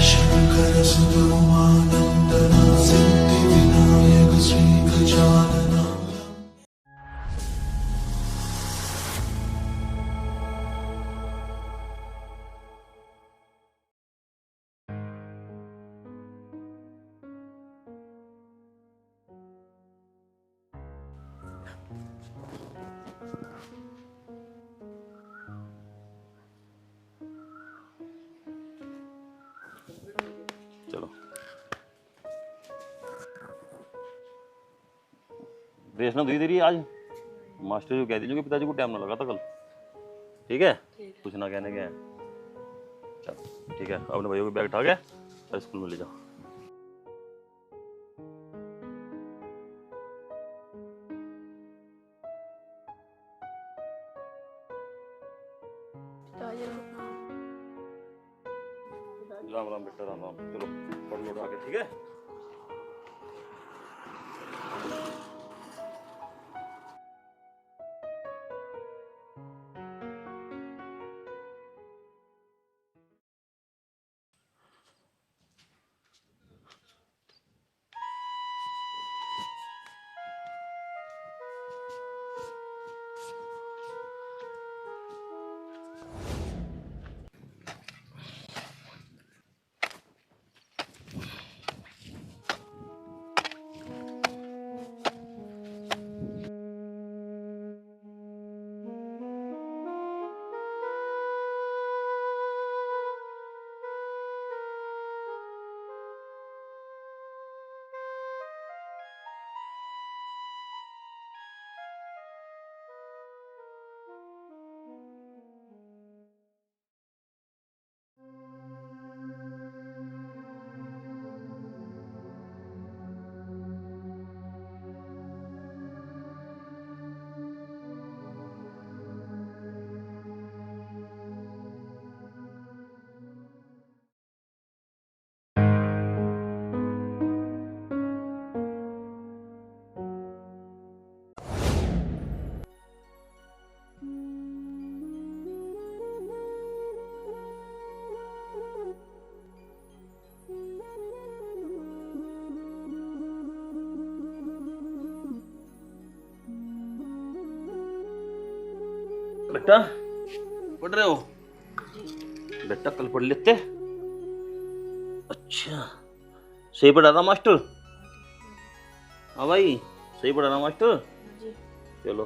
शंकर सुब्रह्मण्यम सिद्धि विनायक श्री गजानन। चलो रेस ना धीरे धीरे आज मास्टर जी कह दीजिए कि पिताजी को टाइम ना लगा था कल। ठीक है कुछ ना कहने के हैं। चलो ठीक है अपने भाइयों को बैग उठा के और स्कूल में ले जाओ। राम राम बेटा राम राम। चलो पढ़ लो आगे। ठीक है बेटा पढ़ रहे हो? बेटा कल पढ़ लेते। अच्छा सही पढ़ा था मास्टर? हाँ भाई सही पढ़ा ना मास्टर? चलो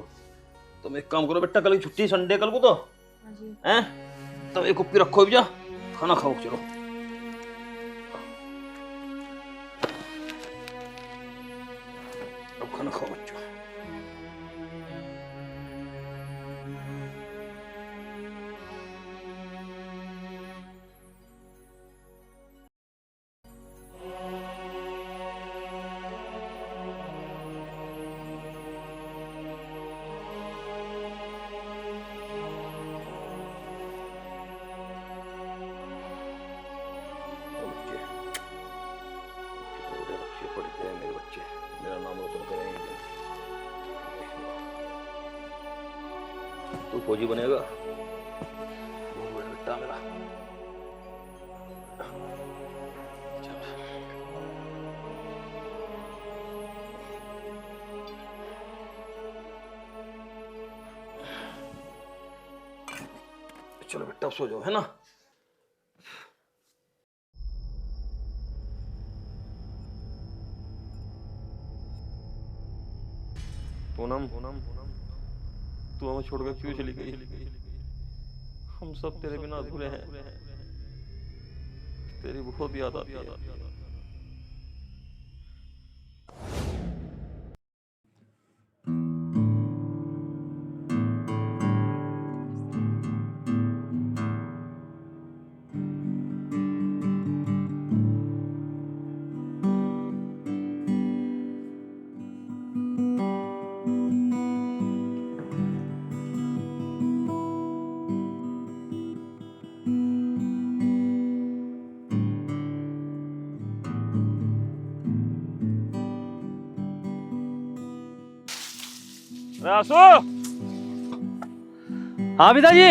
तुम एक काम करो बेटा कल की छुट्टी संडे कल को तो हैं तब एक कुप्पी रखो जा खाना खाओ। चलो अब खाना खाओ बच्चों। पढ़ते हैं मेरे बच्चे, मेरा नाम रोशन करेंगे। तू फौजी बनेगा बहुत बड़ा बेटा मेरा। चलो बेटा सो जाओ है ना। पूनम तू हमें छोड़कर क्यों चली गई? हम सब तेरे बिना अधूरे हैं। तेरी बहुत याद आती है। रासू हाँ पिताजी।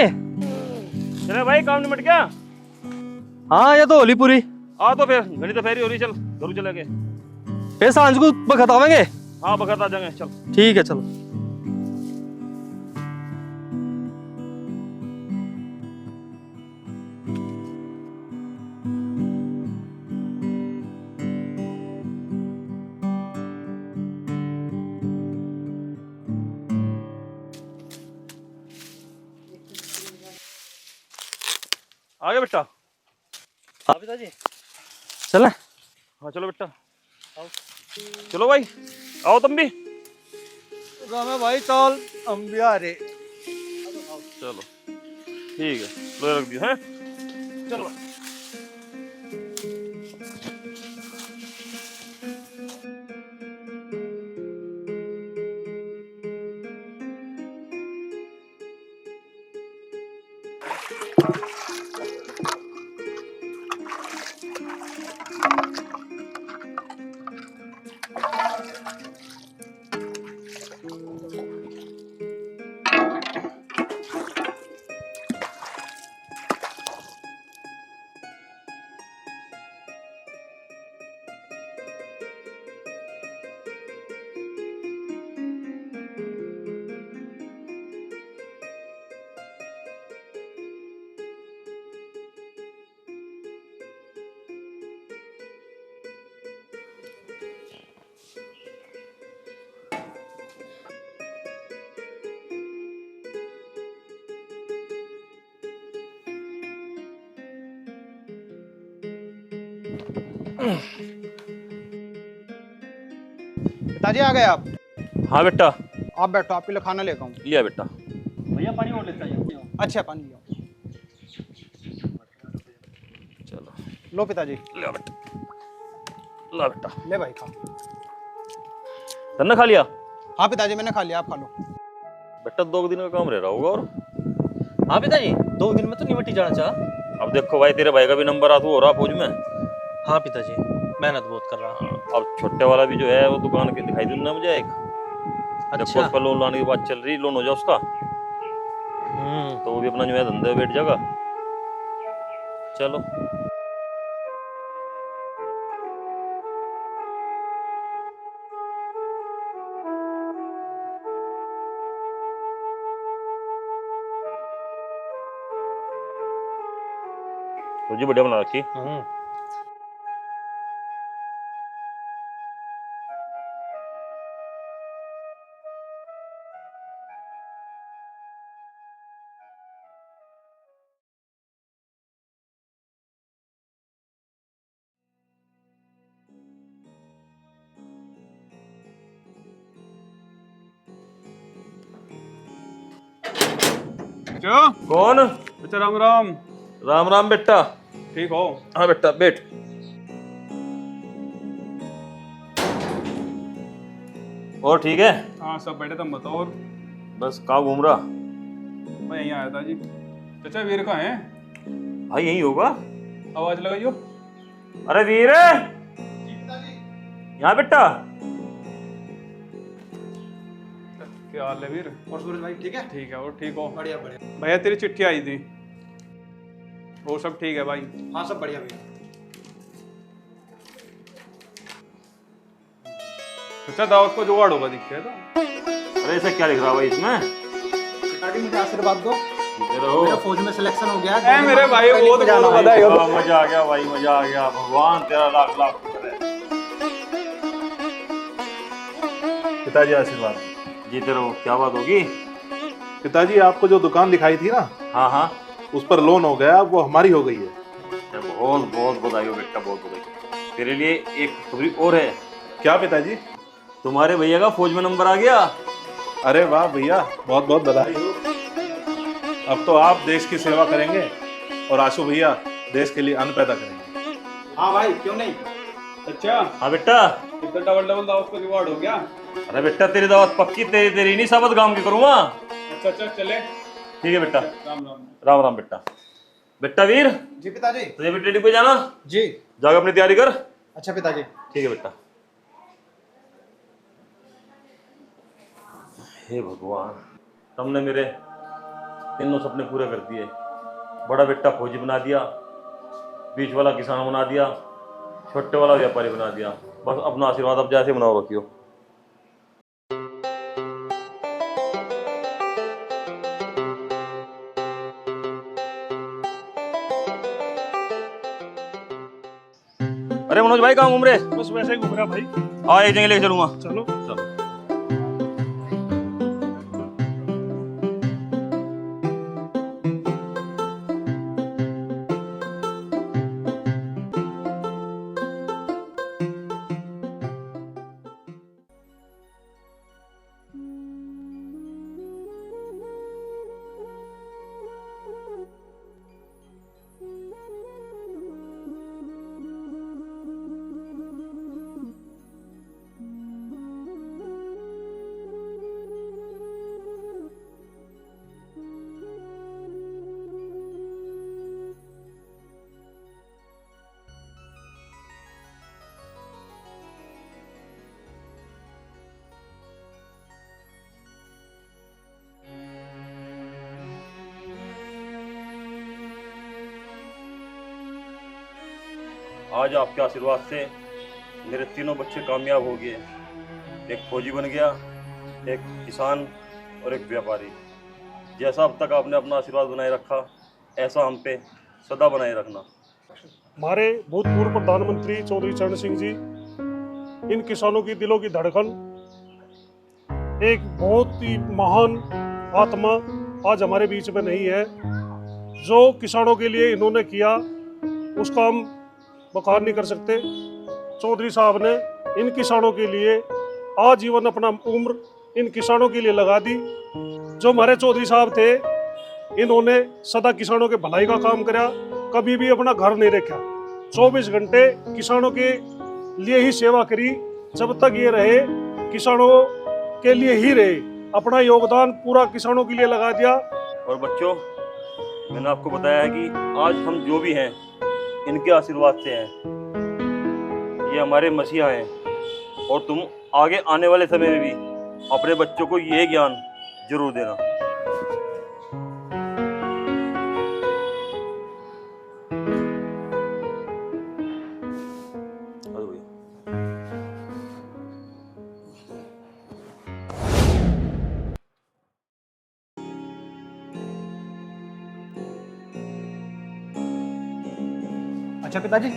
चले भाई काम निपट गया? हाँ ये तो होली पूरी। आ तो फिर घड़ी तो फेरी हो रही, चल जरूर चले गए। फिर सांझ को बखत आवेंगे। हाँ बखत आ जाएंगे, चल। ठीक है चलो। आ गया बेटा। हाँ पिताजी चले। हाँ चलो बेटा, चलो भाई, आओ तुम भी। रामे भाई चल हम भी आ रहे। चलो ठीक है, लो रख दियो हैं। चलो पिताजी आ गए आप। हाँ बेटा, आप बैठो, आपके लिए खाना लेकर हूँ। लिया बेटा। भैया पानी और लेता जाओ। अच्छा पानी लियो। चलो लो पिताजी। लिया बेटा, ला बेटा। ले भाई खा। तन्ने खा लिया? हाँ पिताजी मैंने खा लिया, आप खा लो। बेटा 2 दिन का काम रह रहा होगा। और हाँ पिताजी 2 दिन में तो निवटी जाना चाह। अब देखो भाई, तेरे भाई का भी नंबर आता हो रहा फौज में। हाँ पिताजी मेहनत बहुत कर रहा। अब छोटे वाला भी जो है वो दुकान के दिखाई दूँ ना मुझे एक। अच्छा। देखो उस पर लोन लाने की बात चल रही, लोन हो जाए उसका तो वो भी अपना जो है धंधे में बैठ जाएगा। चलो तो जी बढ़िया बना रखी। क्या? कौन? अच्छा राम राम। राम राम बेटा। ठीक हो? हाँ बेटा बैठ। और ठीक है? हाँ सब बैठे, तुम बताओ। और बस कहाँ घूम रहा? मैं यहीं आया था जी। चाचा वीर कहाँ है? भाई यही होगा। आवाज लगाइयो। अरे वीर, यहाँ बेटा। क्या हाल है वीर? और सूरज भाई ठीक है? ठीक है। और ठीक हो? बढ़िया बढ़िया। भैया तेरी चिट्ठी आई थी, वो सब ठीक है भाई? हाँ सब बढ़िया भैया। चाचा दावत को जुगाड़ होगा दिख रहा था। अरे ऐसा क्या लिख रहा भाई इसमें? पिताजी मुझे आशीर्वाद दो, रहो। मेरा फौज में सिलेक्शन हो गया। ए मेरे भाई बहुत बहुत बधाई हो। मजा आ गया भाई, मजा आ गया। भगवान तेरा लाख लाख शुक्र है। पिताजी आशीर्वाद। जीते रहो। क्या बात होगी? पिताजी आपको जो दुकान दिखाई थी ना, हाँ हाँ, उस पर लोन हो गया, वो हमारी हो गई है। बहुत बहुत बधाई हो बेटा, बहुत बधाई। तेरे लिए एक खुशखबरी और है। क्या पिताजी? तुम्हारे भैया का फौज में नंबर आ गया। अरे वाह भैया, बहुत बहुत बधाई हो। अब तो आप देश की सेवा करेंगे और आशु भैया देश के लिए अन्न पैदा करेंगे। हाँ भाई क्यों नहीं। अच्छा हाँ बेटा। इतना डबल डबल दावत को जुगाड़ हो गया। अरे बेटा तेरी दावत पक्की, तेरी तेरी नहीं साबत गांव की करूँगा। अच्छा अच्छा चले। ठीक है बेटा। राम राम। राम राम बेटा। बेटा वीर, जी पिताजी। तुझे भी ट्रेनिंग पे जाना, जी। जाकर अपनी तैयारी कर। अच्छा पिताजी। ठीक है बेटा। हे भगवान, तुमने मेरे तीनों सपने पूरे कर दिए। बड़ा बेटा फौजी बना दिया, बीच वाला किसान बना दिया, छोटे वाला व्यापारी बना दिया। बस अपना आशीर्वाद अब जैसे बनाओ रखियो। अरे मनोज भाई कहाँ घूम रहे? बस वैसे ही घूम रहा भाई। हाँ एक जगह लेके चलूंगा। चलो। चलो। आज आपके आशीर्वाद से मेरे तीनों बच्चे कामयाब हो गए। एक फौजी बन गया, एक किसान और एक व्यापारी। जैसा अब तक आपने अपना आशीर्वाद बनाए रखा, ऐसा हम पे सदा बनाए रखना। हमारे भूतपूर्व प्रधानमंत्री चौधरी चरण सिंह जी, इन किसानों की दिलों की धड़कन, एक बहुत ही महान आत्मा आज हमारे बीच में नहीं है। जो किसानों के लिए इन्होंने किया उसका हम बखान नहीं कर सकते। चौधरी साहब ने इन किसानों के लिए आजीवन अपना उम्र इन किसानों के लिए लगा दी। जो हमारे चौधरी साहब थे, इन्होंने सदा किसानों के भलाई का काम करा, कभी भी अपना घर नहीं रखा। 24 घंटे किसानों के लिए ही सेवा करी। जब तक ये रहे किसानों के लिए ही रहे, अपना योगदान पूरा किसानों के लिए लगा दिया। और बच्चों, मैंने आपको बताया है कि आज हम जो भी हैं इनके आशीर्वाद से हैं। ये हमारे मसीहा हैं और तुम आगे आने वाले समय में भी अपने बच्चों को ये ज्ञान जरूर देना। अच्छा पिताजी,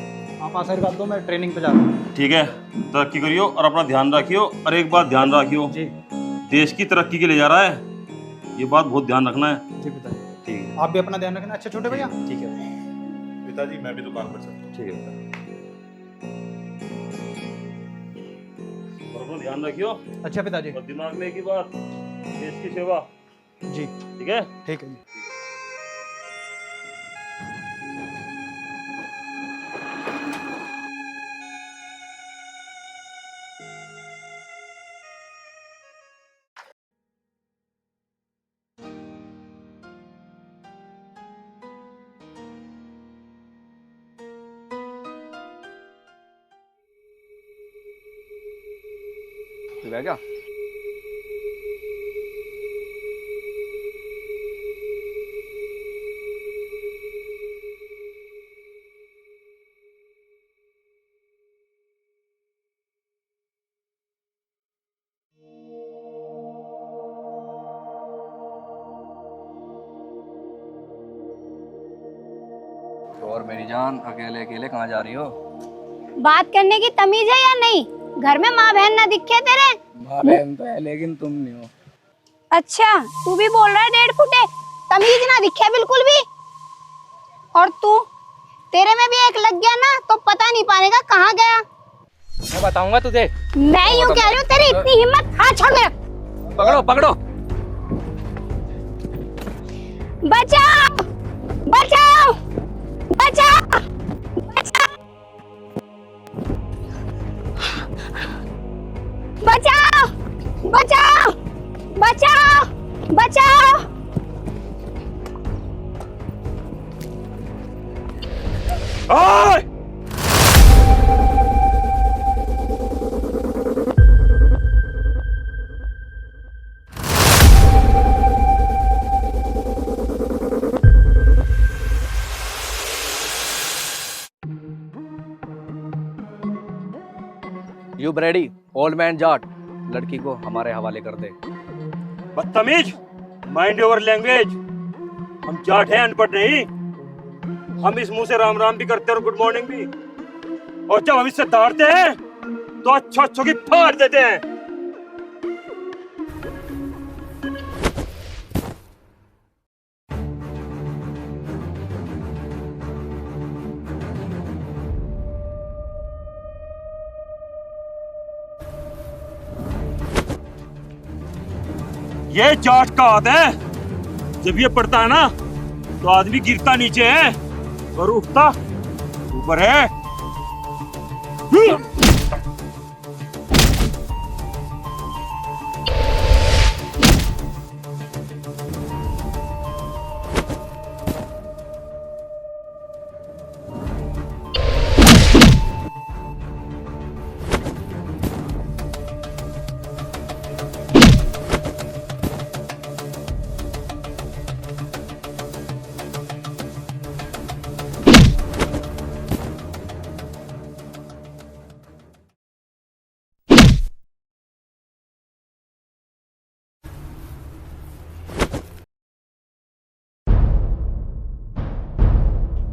आप आशीर्वाद दो, मैं ट्रेनिंग पे जा रहा हूँ। ठीक है, तरक्की करियो और अपना ध्यान रखियो। और एक बात ध्यान रखियो, जी देश की तरक्की के लिए जा रहा है, ये बात बहुत ध्यान रखना है। जी पिताजी, ठीक है। आप भी अपना ध्यान रखना। अच्छा छोटे भैया। ठीक है पिताजी मैं भी दुकान पर चलता हूँ। ठीक है। और अपना ध्यान रखियो अच्छा पिताजी। और दिमाग में एक ही बात, देश की सेवा। जी ठीक है। ठीक है जी। क्या और मेरी जान, अकेले अकेले कहाँ जा रही हो? बात करने की तमीज है या नहीं? घर में माँ बहन ना दिखे तेरे? माँ बहन तो है लेकिन तुम नहीं हो। अच्छा, तू भी बोल रहा है 1.5 फुटे? तमीज ना दिखे बिल्कुल भी। और तू, तेरे में भी एक लग गया ना तो पता नहीं पाएगा कहाँ गया। मैं बताऊंगा तुझे। मैं यूँ कह रही हूँ, तेरी इतनी हिम्मत? हाथ छोड़ मेरा। पकड़ो पकड़ो। बचाओ बचाओ बचाओ बचाओ बचाओ बचाओ बचाओ। ओए! यू ब्रेडी ओल्ड मैन जाट, लड़की को हमारे हवाले कर दे। बदतमीज, माइंड योर लैंग्वेज। हम जाट हैं, अनपढ़ नहीं। हम इस मुंह से राम राम भी करते हैं और गुड मॉर्निंग भी, और जब हम इससे दौड़ते हैं तो अच्छो अच्छो की फाड़ देते हैं। ये जाट का हाथ है, जब ये पड़ता है ना तो आदमी गिरता नीचे है और उठता ऊपर है।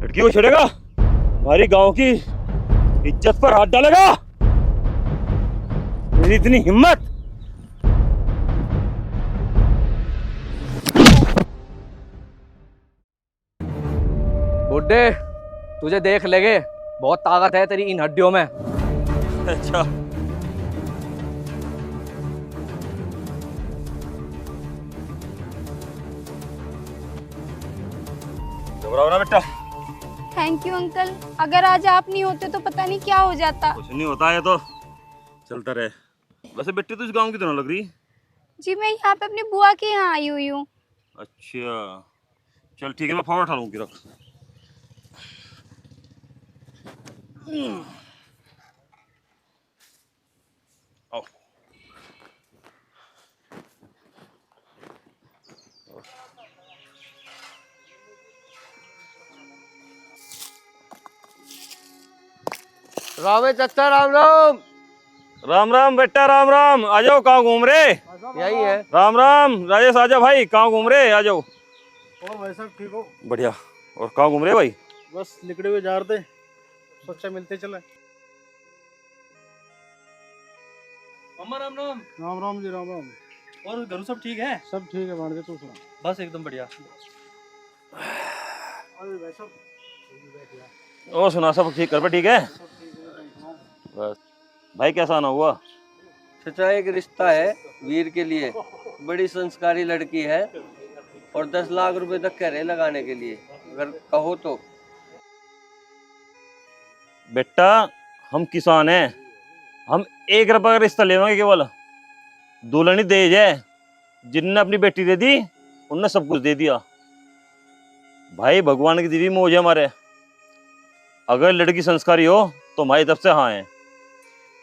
लड़की को छेड़ेगा, हमारी गांव की इज्जत पर हाथ डालेगा। मेरी इतनी हिम्मत। बुड्ढे, तुझे देख लेंगे, बहुत ताकत है तेरी इन हड्डियों में। अच्छा, घबराओ ना बेटा। थैंक यू अंकल, अगर आज आप नहीं होते तो पता नहीं क्या हो जाता। कुछ नहीं होता है तो चलता रहे। वैसे बेटी तो इस गांव की तो ना लग रही। जी मैं यहाँ पे अपनी बुआ के यहाँ आई हुई हूँ। अच्छा चल ठीक है, मैं फोन उठा लूंगी, रख। आओ। रामे चचा राम राम। राम राम बेटा, राम राम। आ जाओ, कहाँ घूम रहे? यही है। राम राम राजेश, आजा भाई, कहाँ घूम रहे? आ जाओ। और भाई साहब ठीक हो? बढ़िया। और कहाँ घूम रहे भाई? बस निकले हुए जा रहे थे, सोचा मिलते चले। अम्मा राम राम। राम राम जी, राम राम। और घर सब ठीक है? सब ठीक है भांजे, तू सुना? बस एकदम बढ़िया। अरे भाई साहब और सुना, सब ठीक कर पे? ठीक है बस। भाई कैसा आना हुआ? चचा एक रिश्ता है वीर के लिए, बड़ी संस्कारी लड़की है और 10 लाख रुपए तक कह रहे लगाने के लिए, अगर कहो तो। बेटा हम किसान हैं, हम 1 रुपये का रिश्ता लेवांगे केवल। दुल्हनी दहेज है, जिनने अपनी बेटी दे दी उनने सब कुछ दे दिया। भाई भगवान की दी हुई मौज है हमारे। अगर लड़की संस्कारी हो तो हमारी तरफ से हाँ है।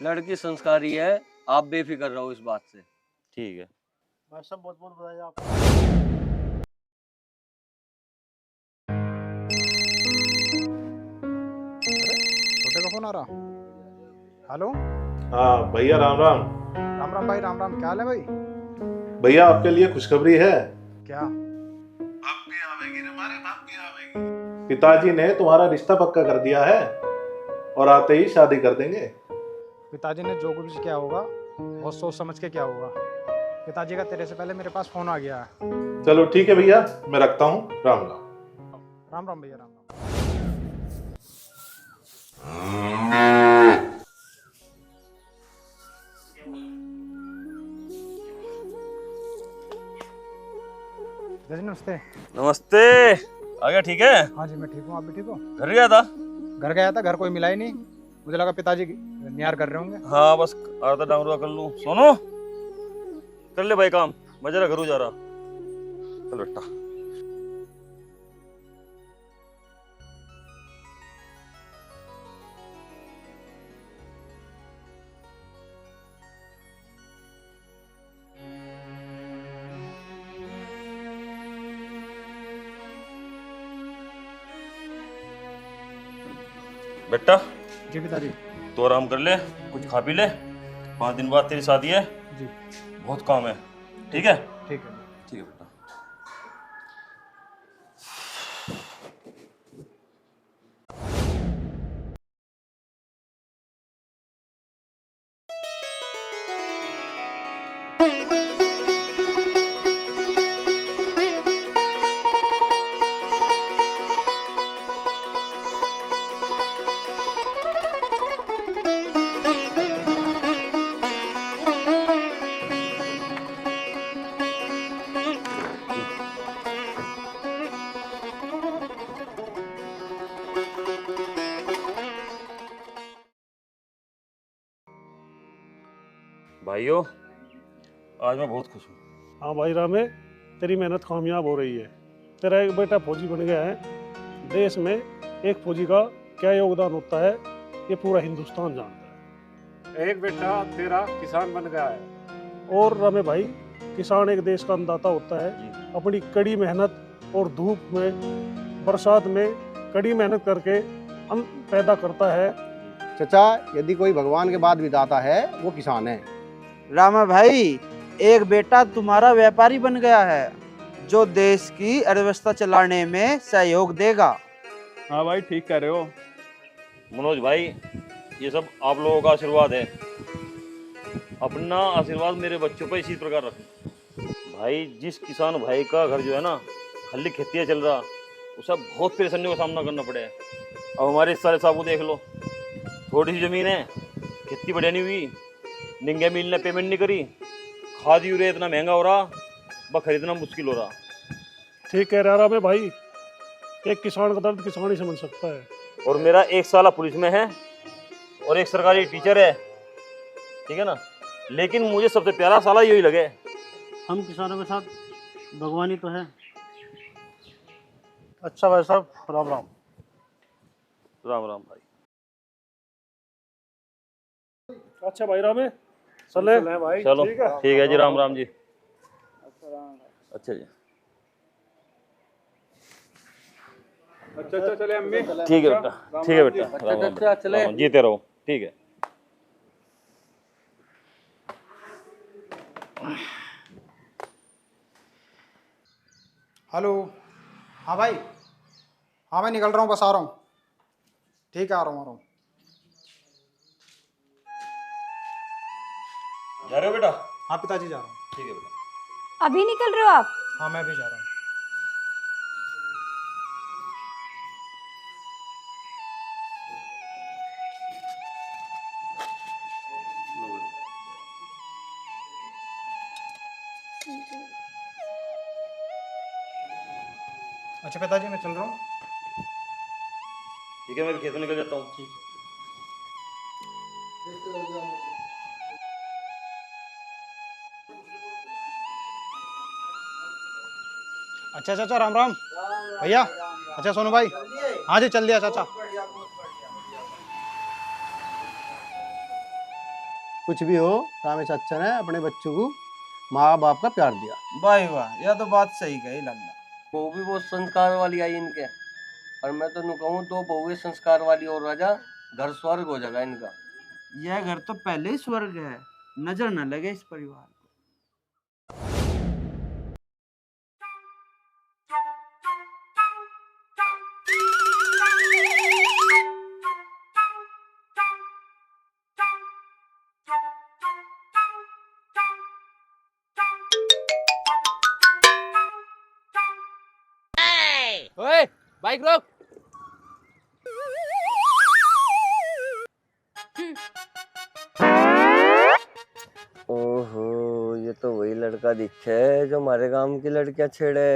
लड़की संस्कारी है, आप बेफिक्र रहो इस बात से। ठीक है भाई साहब, बहुत बहुत बधाई आपको। छोटे का फोन आ रहा। हेलो। हाँ भैया, राम राम। राम राम भाई, राम राम। क्या हाल है भाई? भैया आपके लिए खुशखबरी है। क्या? पिताजी ने तुम्हारा रिश्ता पक्का कर दिया है और आते ही शादी कर देंगे। पिताजी ने जो कुछ किया होगा बहुत सोच समझ के क्या होगा। पिताजी का तेरे से पहले मेरे पास फोन आ गया है। चलो ठीक है भैया, मैं रखता हूँ। राम राम। राम राम भैया, राम राम। जी नमस्ते। नमस्ते। आ गया? ठीक है। हाँ जी मैं ठीक हूँ, आप भी ठीक हो? घर गया था? घर गया था, घर कोई मिला ही नहीं। मुझे लगा पिताजी नियार कर रहे होंगे। हाँ बस आधा डांगरुआ कर लूँ। सोनो कर ले भाई काम, मैं जरा घरों जा रहा। चल बेटा। बेटा जी पिताजी। तो आराम कर ले, कुछ खा पी ले, 5 दिन बाद तेरी शादी है, जी बहुत काम है। ठीक है, ठीक है। ठीक है बेटा। भाइयों, आज मैं बहुत खुश हूँ। हाँ भाई रामे, तेरी मेहनत कामयाब हो रही है। तेरा एक बेटा फौजी बन गया है। देश में एक फौजी का क्या योगदान होता है ये पूरा हिंदुस्तान जानता है। एक बेटा तेरा किसान बन गया है। और रामे भाई, किसान एक देश का अन्नदाता होता है। अपनी कड़ी मेहनत और धूप में, बरसात में कड़ी मेहनत करके अन्न पैदा करता है। चचा, यदि कोई भगवान के बाद भी दाता है वो किसान है। रामा भाई, एक बेटा तुम्हारा व्यापारी बन गया है जो देश की अर्थव्यवस्था चलाने में सहयोग देगा। हाँ भाई, ठीक कह रहे हो मनोज भाई, ये सब आप लोगों का आशीर्वाद है। अपना आशीर्वाद मेरे बच्चों पर इसी प्रकार रखें। भाई, जिस किसान भाई का घर जो है ना खाली खेतियाँ चल रहा, उसे बहुत परेशानियों का सामना करना पड़े। अब हमारे इस सारे साहब को देख लो, थोड़ी सी जमीन है, खेती बढ़िया नहीं हुई, निंगे मिल ने पेमेंट नहीं करी, खाद यूरिया इतना महंगा हो रहा, बस खरीदना मुश्किल हो रहा। ठीक कह रहा मैं भाई, एक किसान का दर्द किसान ही समझ सकता है। और मेरा 1 साल पुलिस में है और एक सरकारी टीचर है, ठीक है ना, लेकिन मुझे सबसे प्यारा साला यही लगे। हम किसानों के साथ भगवान ही तो है। अच्छा भाई साहब, राम राम। राम राम भाई। अच्छा भाई रामे, चले भाई। चलो ठीक है जी, राम राम जी। अच्छा जी, अच्छा चले अम्मी। ठीक है बेटा, ठीक है बेटा, राम राम। अच्छा चले, जीते रहो। ठीक है। हेलो। हाँ भाई, हाँ मैं निकल रहा हूँ, बस आ रहा हूँ। ठीक है, आ रहा हूँ, आ रहा हूँ। जा रहे हो बेटा? हाँ पिताजी, जा रहा हूँ। ठीक है बेटा। अभी निकल रहे हो आप? हाँ मैं भी जा रहा हूँ। अच्छा पिताजी, मैं चल रहा हूँ। ठीक है, मैं भी खेत में निकल जाता हूँ। ठीक है। अच्छा चाचा, राम राम भैया। अच्छा सोनू भाई, हाँ जी चल दिया चाचा। कुछ भी हो, रामेश चाचा ने अपने बच्चों को माँ बाप का प्यार दिया। भाई वाह, यह तो बात सही कही लगना। वो भी बहुत संस्कार वाली आई इनके। और मैं तो कहूँ तो बहुए संस्कार वाली और राजा, घर स्वर्ग हो जाएगा इनका। यह घर तो पहले ही स्वर्ग है, नजर न लगे इस परिवार को। ओए, बाइक रोक। ओहो, ये तो वही लड़का दिखे है जो हमारे गांव की लड़कियां छेड़े।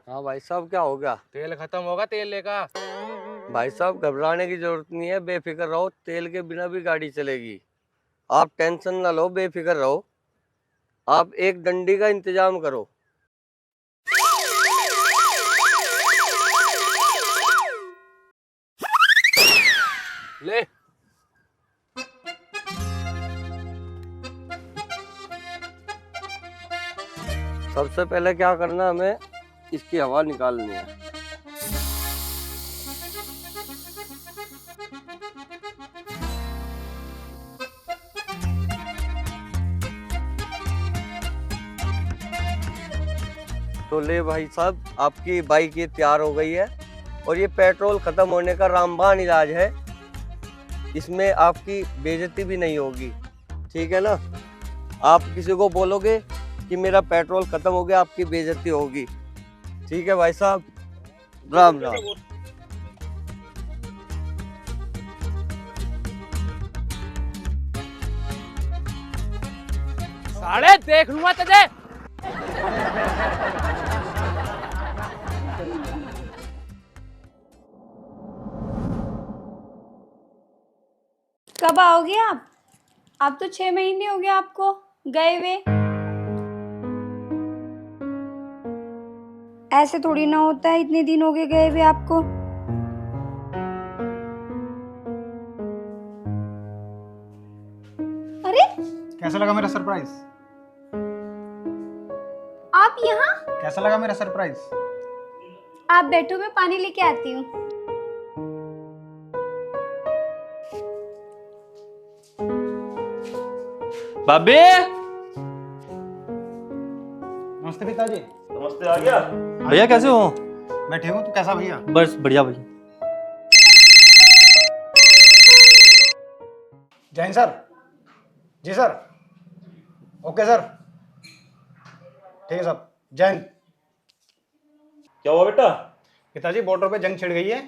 हाँ भाई साहब, क्या हो गया? तेल खत्म होगा, तेल लेगा। भाई साहब, घबराने की जरूरत नहीं है, बेफिक्र रहो, तेल के बिना भी गाड़ी चलेगी। आप टेंशन ना लो, बेफिक्र रहो। आप एक डंडी का इंतजाम करो। ले। सबसे पहले क्या करना, हमें इसकी हवा निकालनी है। तो ले भाई साहब, आपकी बाइक ये तैयार हो गई है और ये पेट्रोल खत्म होने का रामबाण इलाज है। इसमें आपकी बेइज्जती भी नहीं होगी, ठीक है ना। आप किसी को बोलोगे कि मेरा पेट्रोल खत्म हो गया, आपकी बेइज्जती होगी, ठीक है भाई साहब। राम राम। साले देख लूंगा तुझे। कब आओगे आप? अब तो 6 महीने हो गए आपको गए हुए। ऐसे थोड़ी ना होता है, इतने दिन हो गए गए हुए आपको। अरे कैसा लगा मेरा सरप्राइज? आप यहाँ? कैसा लगा मेरा सरप्राइज? आप बैठो, मैं पानी लेके आती हूँ। बाबे, नमस्ते पिताजी। नमस्ते, आ गया? भैया कैसे हो? मैं ठीक हूँ, तू कैसा भैया? बस बढ़िया भैया। जैन सर। जी सर। ओके सर, ठीक है सर। जैन। क्या हुआ बेटा? पिताजी, बॉर्डर पे जंग छिड़ गई है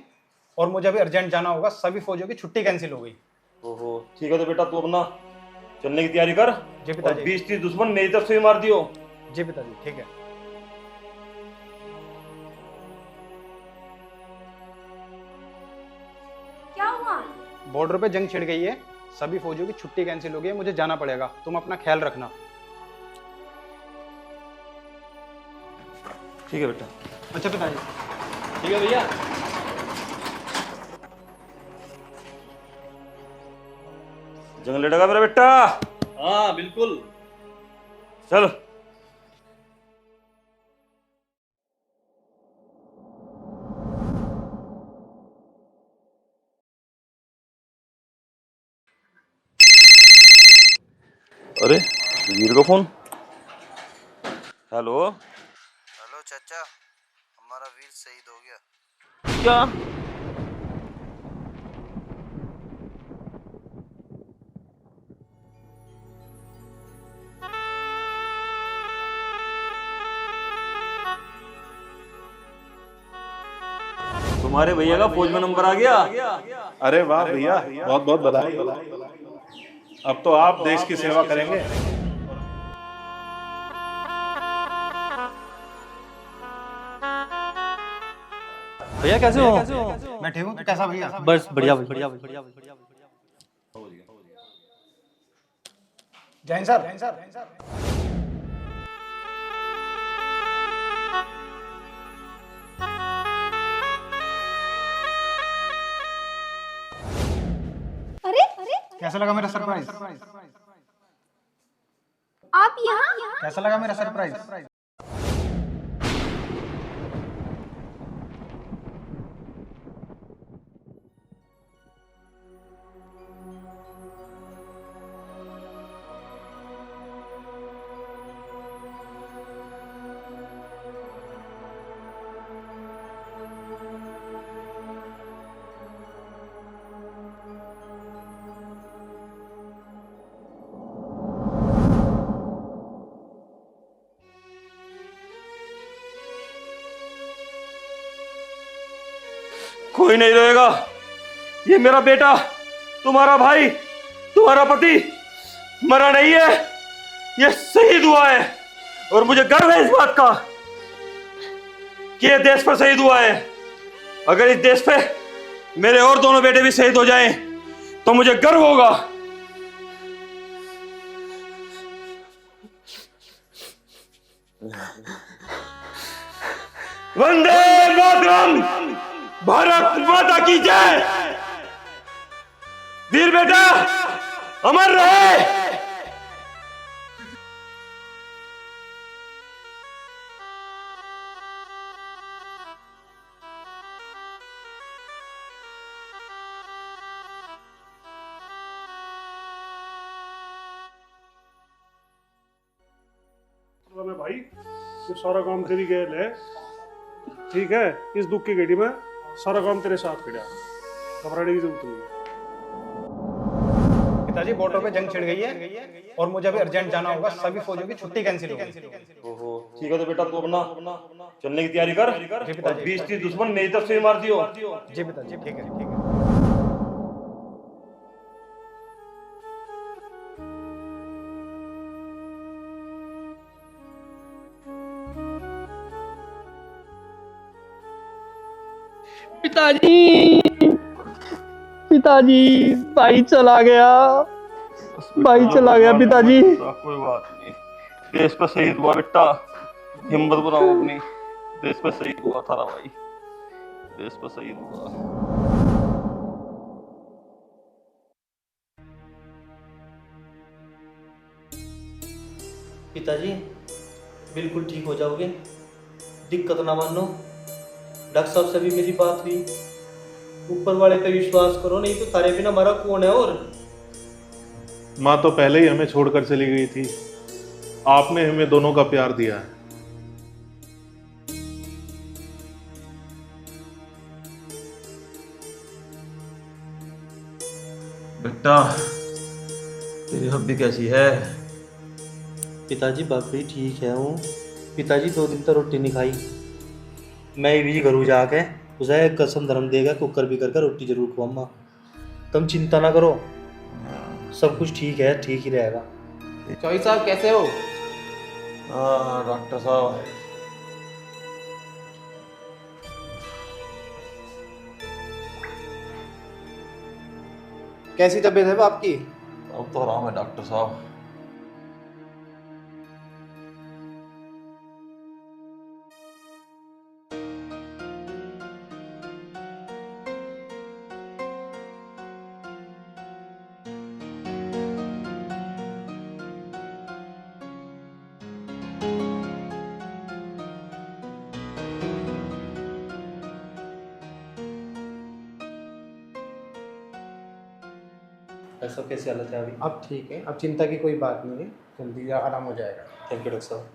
और मुझे अभी अर्जेंट जाना होगा। सभी फौजियों की छुट्टी कैंसिल हो गई। ओहो, ठीक है तो बेटा तू अपना चलने की तैयारी कर। जी पिताजी। और 20-30 दुश्मन मेरी तरफ से भी मार दियो। जी पिताजी, ठीक है। क्या हुआ? बॉर्डर पे जंग छिड़ गई है, सभी फौजियों की छुट्टी कैंसिल हो गई है, मुझे जाना पड़ेगा। तुम अपना ख्याल रखना। ठीक है बेटा। अच्छा पिताजी। ठीक है भैया। जंग लड़ेगा मेरा बेटा? हाँ बिल्कुल। चल। अरे वीर का फोन। हेलो। हेलो चाचा, हमारा वीर शहीद हो गया। क्या? तुम्हारे भैया का फौज में नंबर आ गया? अरे वाह भैया, बहुत बहुत बधाई। अब तो आप देश की सेवा करेंगे। भैया कैसे हो? मैं ठीक हूँ, तू कैसा भैया? बस बढ़िया बढ़िया। जैन सर। जैन सर। अरे कैसा लगा मेरा सरप्राइज? आप यहाँ? कैसा लगा मेरा सरप्राइज? कोई नहीं रहेगा। ये मेरा बेटा, तुम्हारा भाई, तुम्हारा पति मरा नहीं है, ये शहीद हुआ है। और मुझे गर्व है इस बात का कि ये देश पर शहीद हुआ है। अगर इस देश पे मेरे और दोनों बेटे भी शहीद हो जाएं तो मुझे गर्व होगा। वंदे मातरम, भारत माता की जय। वीर बेटा अमर रहे। मैं भाई ये सारा काम तेरी गैल है, ठीक है? इस दुख की घड़ी में सारा काम तेरे साथ खड़ा, घबराने की जरूरत नहीं है। पिताजी बॉर्डर पे जंग छिड़ गई है और मुझे अभी अर्जेंट जाना होगा, सभी फौजियों की छुट्टी कैंसिल हो गई। ओहो ठीक है, तो बेटा तू अपना चलने की तैयारी कर। जी पिताजी। 20-30 दुश्मन मेरी तरफ से मार दियो। जी पिताजी ठीक है। पिताजी पिताजी भाई चला गया, भाई चला गया पिताजी। कोई बात नहीं, देश पर शहीद हुआ बेटा, हिम्मत बनाओ अपनी, देश पर शहीद हुआ थारा भाई, देश पर शहीद हुआ। पिताजी बिल्कुल ठीक हो जाओगे, दिक्कत ना मानो। डॉक्टर साहब से भी मेरी बात हुई, ऊपर वाले पे विश्वास करो, नहीं तो थारे बिना हमारा कौन है। और माँ तो पहले ही हमें छोड़कर चली गई थी, आपने हमें दोनों का प्यार दिया है। बेटा तेरी हब्बी कैसी है? पिताजी बाकी ठीक है हूँ। पिताजी 2 दिन तक रोटी नहीं खाई, मैं भी घरों जाके उसे कसम धर्म देगा, कुकर भी करके रोटी जरूर खुआऊंगा। तुम चिंता ना करो, सब कुछ ठीक है, ठीक ही रहेगा। चौधरी साहब कैसे हो? हाँ डॉक्टर साहब, कैसी तबीयत है आपकी? अब तो आराम है डॉक्टर साहब। सब कैसी हालत है अभी? अब ठीक है, अब चिंता की कोई बात नहीं है, जल्दी आराम हो जाएगा। थैंक यू डॉक्टर साहब।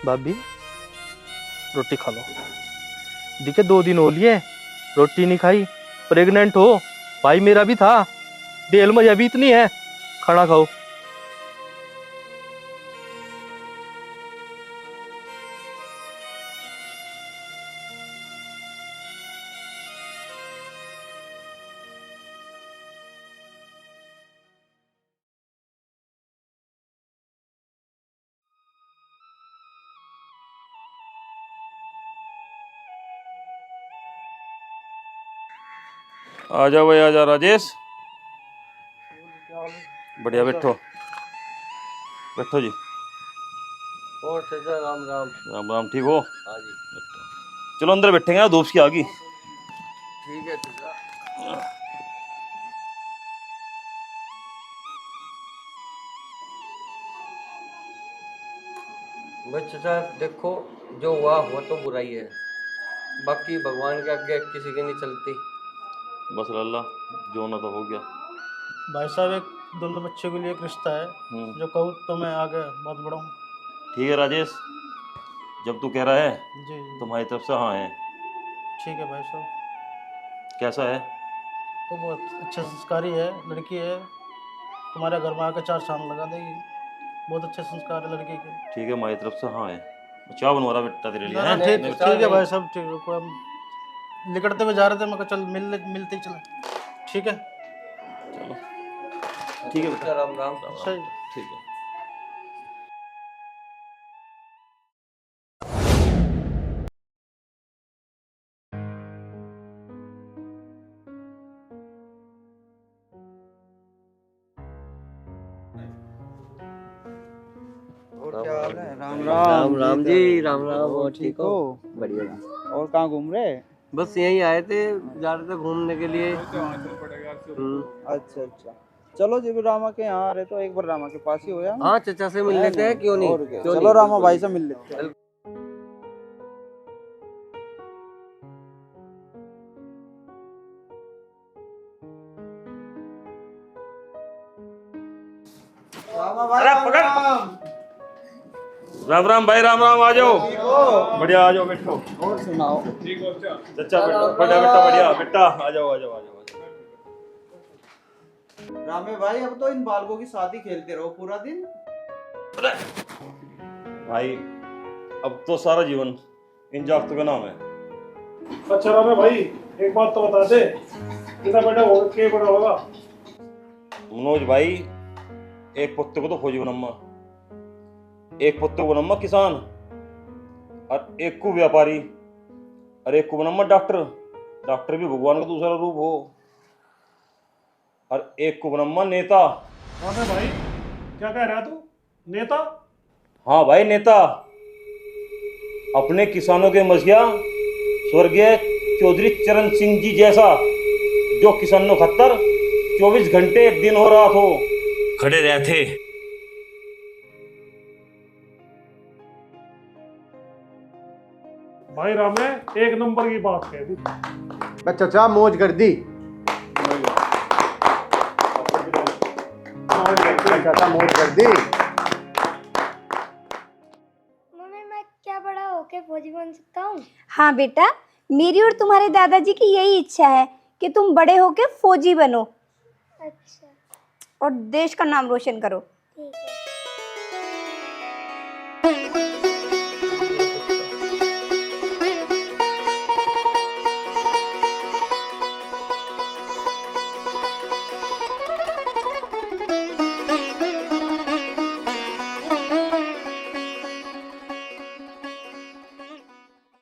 भाभी रोटी खा लो। दिखे 2 दिन हो लिए रोटी नहीं खाई, प्रेग्नेंट हो, भाई मेरा भी था, देल में अभी इतनी है, खाना खाओ। आ जाओ भाई, आ जा राजेश, बढ़िया, बैठो बैठो जी। और चाचा राम राम। राम राम, ठीक हो? हाँ जी। चलो अंदर बैठेंगे, धूप की आ गई। ठीक है चाचा। बस चाचा देखो, जो हुआ वो तो बुराई है, बाकी भगवान के आगे किसी की नहीं चलती। बस लल्ला, जो होना तो हो गया। भाई साहब एक दोनों बच्चों के लिए एक रिश्ता है, जो कहूँ तो मैं आगे बहुत बढ़ाऊँ। ठीक है राजेश, जब तू कह रहा है जी तुम्हारी तरफ से हाँ है। ठीक है भाई साहब। कैसा है? वो बहुत अच्छा संस्कारी है, लड़की है, तुम्हारे घर में आकर 4 चांद लगा देगी, बहुत अच्छे संस्कार है लड़की के। ठीक है, हमारी तरफ से हाँ है। क्या बनवा रहा बेटा तेरे लिए? ठीक है भाई साहब, ठीक है, कोई हम निकलते हुए जा रहे थे, मैं कहा चल मिलते ही चले। ठीक है चलो, ठीक है बेटा, राम राम। सही, ठीक है। और क्या हाल है? राम राम राम जी, राम राम। और ठीक हो? बढ़िया। और कहाँ घूम रहे? बस यहीं आए थे, जा रहे थे घूमने के लिए। अच्छा अच्छा, चलो जब रामा के यहाँ आ रहे तो एक बार रामा के पास ही हो जाए। हाँ चचा से मिल लेते हैं, क्यों नहीं, और क्या? क्यों चलो नहीं, रामा बिल्कुल। भाई से मिल लेते हैं। रामा भाई अरे पकड़। राम राम भाई, राम राम, आ जाओ। बढ़िया, आ जाओ, बैठो। और सुनाओ। चचा बैठो, बेटा बढ़िया, बेटा आ जाओ, आ जाओ, आ जाओ। रामे भाई अब तो इन बालकों की शादी खेलते रहो पूरा दिन। भाई अब तो सारा जीवन इन जागतों का नाम है। अच्छा रामे भाई, एक बात तो बता दे, कितना बड़ा होगा, क्या बड़ा होगा? मनोज भाई, एक पुत्र को तो फौजी बनम्मा, एक पुत्र को बनम्मा किसान, और एक को व्यापारी, और एक को बनम्मा डॉक्टर। डॉक्टर भी भगवान का दूसरा रूप हो। और एक को बनम्मा नेता। रामे भाई क्या कह रहा तू, नेता? हाँ भाई, नेता। अपने किसानों के मसीहा स्वर्गीय चौधरी चरण सिंह जी जैसा, जो किसानों खत्तर 24 घंटे दिन और रात हो खड़े रहते। भाई रामे एक नंबर की बात कह दी। बस चचा मौज कर दी। चचा मौज कर दी। मम्मी मैं क्या बड़ा होके फौजी बन सकता हूँ? हाँ बेटा, मेरी और तुम्हारे दादाजी की यही इच्छा है कि तुम बड़े होके फौजी बनो अच्छा और देश का नाम रोशन करो। ठीक है।